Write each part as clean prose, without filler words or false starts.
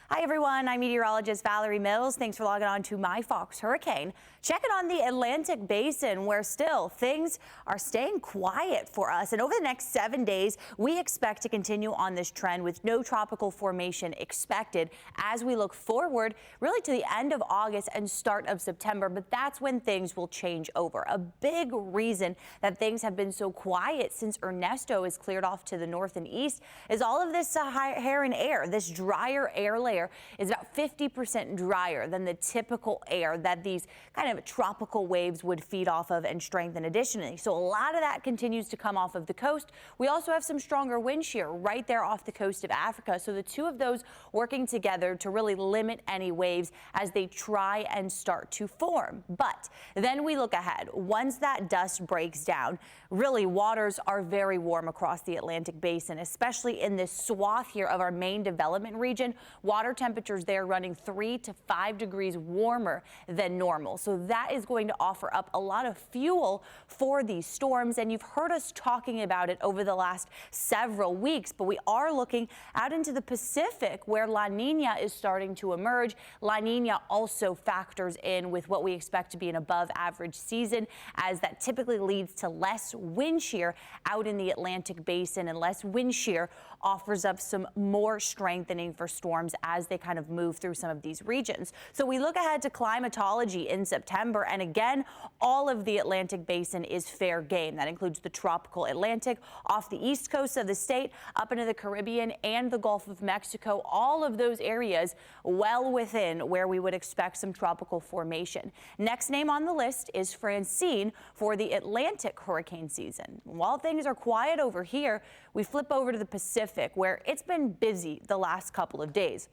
Hi everyone, I'm meteorologist Valerie Mills. Thanks for logging on to My Fox Hurricane. Checking on the Atlantic Basin, where still things are staying quiet for us. And over the next 7 days, we expect to continue on this trend with no tropical formation expected as we look forward really to the end of August and start of September. But that's when things will change over. A big reason that things have been so quiet since Ernesto is cleared off to the north and east is all of this Saharan air, this drier air layer is about 50% drier than the typical air that these kind of tropical waves would feed off of and strengthen additionally. So a lot of that continues to come off of the coast. We also have some stronger wind shear right there off the coast of Africa. So the two of those working together to really limit any waves as they try and start to form. But then we look ahead. Once that dust breaks down, really waters are very warm across the Atlantic Basin, especially in this swath here of our main development region. Water temperatures there running 3 to 5 degrees warmer than normal. So that is going to offer up a lot of fuel for these storms. And you've heard us talking about it over the last several weeks, but we are looking out into the Pacific where La Nina is starting to emerge. La Nina also factors in with what we expect to be an above average season, as that typically leads to less wind shear out in the Atlantic Basin, and less wind shear offers up some more strengthening for storms as they kind of move through some of these regions. So we look ahead to climatology in September, and again, all of the Atlantic Basin is fair game. That includes the tropical Atlantic off the east coast of the state, up into the Caribbean and the Gulf of Mexico. All of those areas well within where we would expect some tropical formation. Next name on the list is Francine for the Atlantic hurricane season. While things are quiet over here, we flip over to the Pacific, where it's been busy the last couple of days.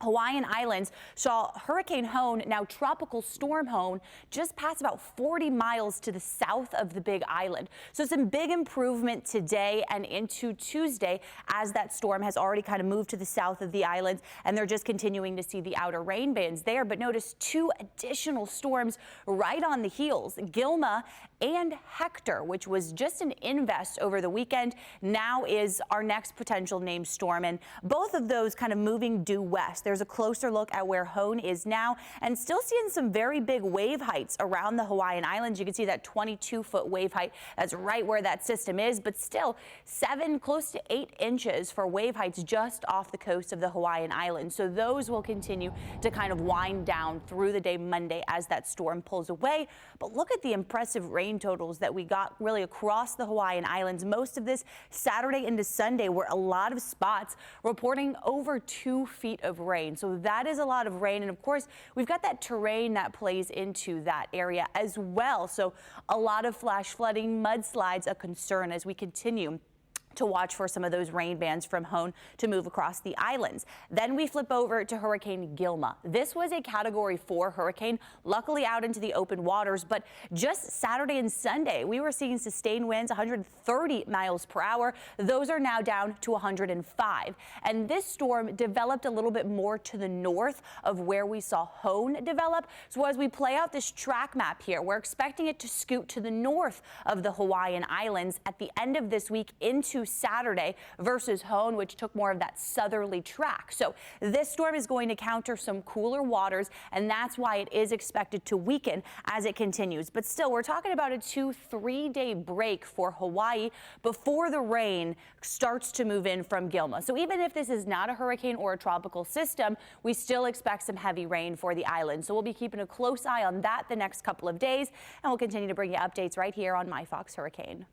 Hawaiian Islands saw Hurricane Hone, now Tropical Storm Hone, just pass about 40 miles to the south of the Big Island. So some big improvement today and into Tuesday as that storm has already kind of moved to the south of the islands, and they're just continuing to see the outer rain bands there. But notice two additional storms right on the heels, Gilma and Hector, which was just an invest over the weekend, now is our next potential named storm. And both of those kind of moving due west. There's a closer look at where Hone is now, and still seeing some very big wave heights around the Hawaiian Islands. You can see that 22-foot wave height. That's right where that system is, but still 7, close to 8 inches for wave heights just off the coast of the Hawaiian Islands. So those will continue to kind of wind down through the day Monday as that storm pulls away. But look at the impressive rain totals that we got really across the Hawaiian Islands. Most of this Saturday into Sunday were a lot of spots reporting over 2 feet of rain. So that is a lot of rain. And of course, we've got that terrain that plays into that area as well. So a lot of flash flooding, mudslides, a concern as we continue to watch for some of those rain bands from Hone to move across the islands. Then we flip over to Hurricane Gilma. This was a Category 4 hurricane, luckily out into the open waters, but just Saturday and Sunday, we were seeing sustained winds 130 miles per hour. Those are now down to 105. And this storm developed a little bit more to the north of where we saw Hone develop. So as we play out this track map here, we're expecting it to scoot to the north of the Hawaiian Islands at the end of this week into Saturday versus Hone, which took more of that southerly track. So this storm is going to counter some cooler waters, and that's why it is expected to weaken as it continues. But still, we're talking about a 2-3 day break for Hawaii before the rain starts to move in from Gilma. So even if this is not a hurricane or a tropical system, we still expect some heavy rain for the island. So we'll be keeping a close eye on that the next couple of days, and we'll continue to bring you updates right here on My Fox Hurricane.